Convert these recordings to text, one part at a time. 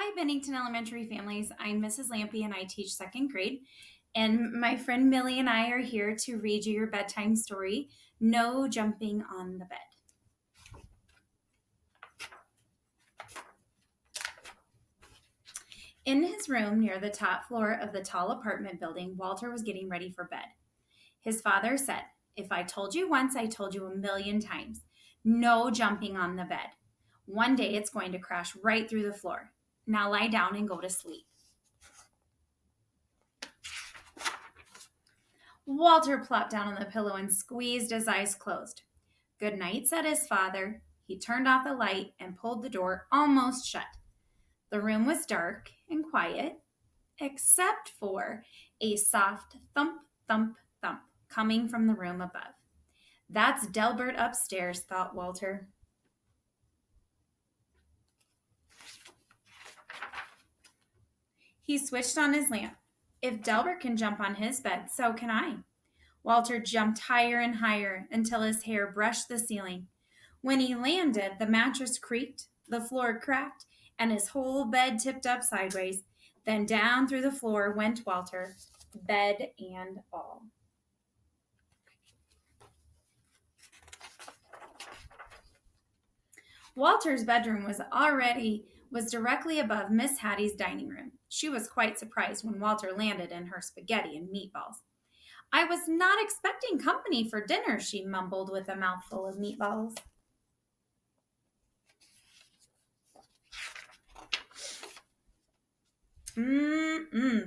Hi, Bennington Elementary families. I'm Mrs. Lampe and I teach second grade. And my friend Millie and I are here to read you your bedtime story, No Jumping on the Bed. In his room near the top floor of the tall apartment building, Walter was getting ready for bed. His father said, "If I told you once, I told you a million times. No jumping on the bed. One day it's going to crash right through the floor. Now lie down and go to sleep." Walter plopped down on the pillow and squeezed his eyes closed. "Good night," said his father. He turned off the light and pulled the door almost shut. The room was dark and quiet, except for a soft thump, thump, thump coming from the room above. "That's Delbert upstairs," thought Walter. He switched on his lamp. If Delbert can jump on his bed, so can I. Walter jumped higher and higher until his hair brushed the ceiling. When he landed, the mattress creaked, the floor cracked, and his whole bed tipped up sideways. Then down through the floor went Walter, bed and all. Walter's bedroom was directly above Miss Hattie's dining room. She was quite surprised when Walter landed in her spaghetti and meatballs. "I was not expecting company for dinner," she mumbled with a mouthful of meatballs.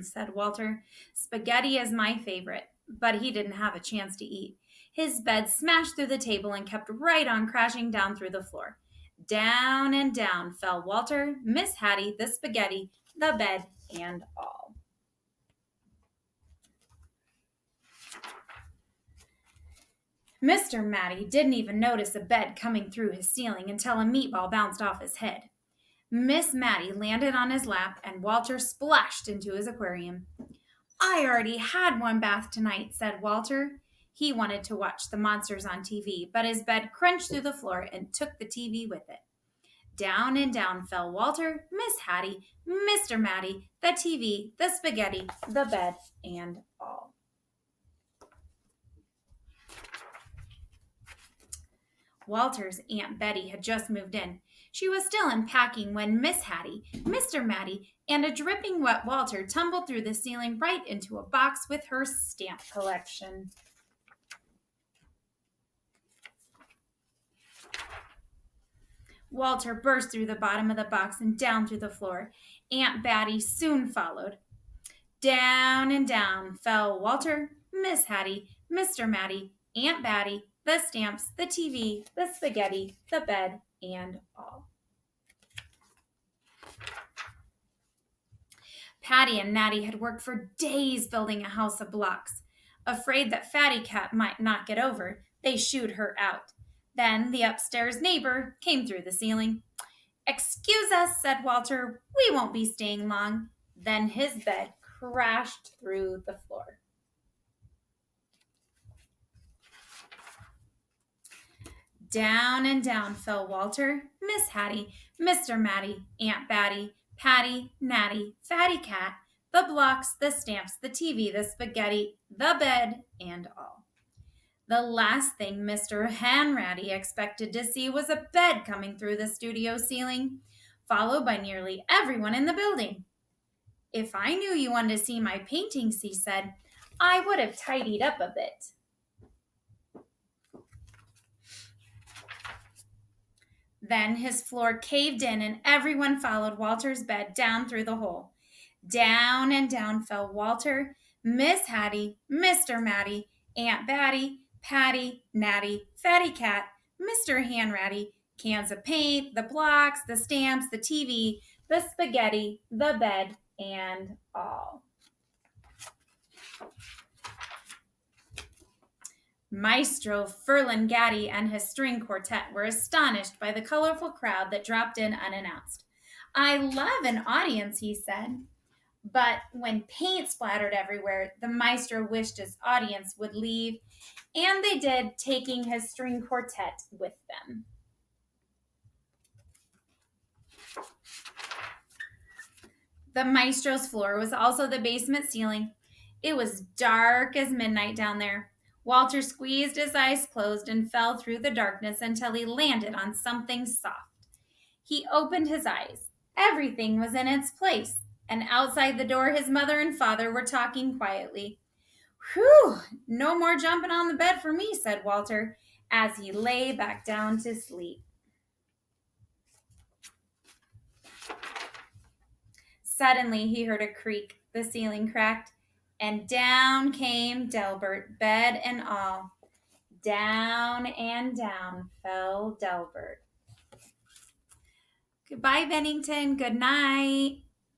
Said Walter. "Spaghetti is my favorite." But he didn't have a chance to eat. His bed smashed through the table and kept right on crashing down through the floor. Down and down fell Walter, Miss Hattie, the spaghetti, the bed, and all. Mr. Matty didn't even notice a bed coming through his ceiling until a meatball bounced off his head. Miss Matty landed on his lap and Walter splashed into his aquarium. "I already had one bath tonight," said Walter. He wanted to watch the monsters on TV, but his bed crunched through the floor and took the TV with it. Down and down fell Walter, Miss Hattie, Mr. Matty, the TV, the spaghetti, the bed, and all. Walter's Aunt Betty had just moved in. She was still unpacking when Miss Hattie, Mr. Matty, and a dripping wet Walter tumbled through the ceiling right into a box with her stamp collection. Walter burst through the bottom of the box and down through the floor. Aunt Betty soon followed. Down and down fell Walter, Miss Hattie, Mr. Matty, Aunt Betty, the stamps, the TV, the spaghetti, the bed, and all. Patty and Natty had worked for days building a house of blocks. Afraid that Fatty Cat might not get over, they shooed her out. Then the upstairs neighbor came through the ceiling. "Excuse us," said Walter. "We won't be staying long." Then his bed crashed through the floor. Down and down fell Walter, Miss Hattie, Mr. Matty, Aunt Batty, Patty, Natty, Fatty Cat, the blocks, the stamps, the TV, the spaghetti, the bed, and all. The last thing Mr. Hanratty expected to see was a bed coming through the studio ceiling, followed by nearly everyone in the building. "If I knew you wanted to see my paintings," he said, "I would have tidied up a bit." Then his floor caved in and everyone followed Walter's bed down through the hole. Down and down fell Walter, Miss Hattie, Mr. Matty, Aunt Batty, Patty, Natty, Fatty Cat, Mr. Hanratty, cans of paint, the blocks, the stamps, the TV, the spaghetti, the bed, and all. Maestro Furlan-Gaddy and his string quartet were astonished by the colorful crowd that dropped in unannounced. "I love an audience," he said. But when paint splattered everywhere, the maestro wished his audience would leave, and they did, taking his string quartet with them. The maestro's floor was also the basement ceiling. It was dark as midnight down there. Walter squeezed his eyes closed and fell through the darkness until he landed on something soft. He opened his eyes. Everything was in its place, and outside the door his mother and father were talking quietly. Whew, no more jumping on the bed for me, said Walter, as he lay back down to sleep. Suddenly he heard a creak. The ceiling cracked, and down came Delbert, bed and all. Down and down fell Delbert. Goodbye, Bennington. Good night.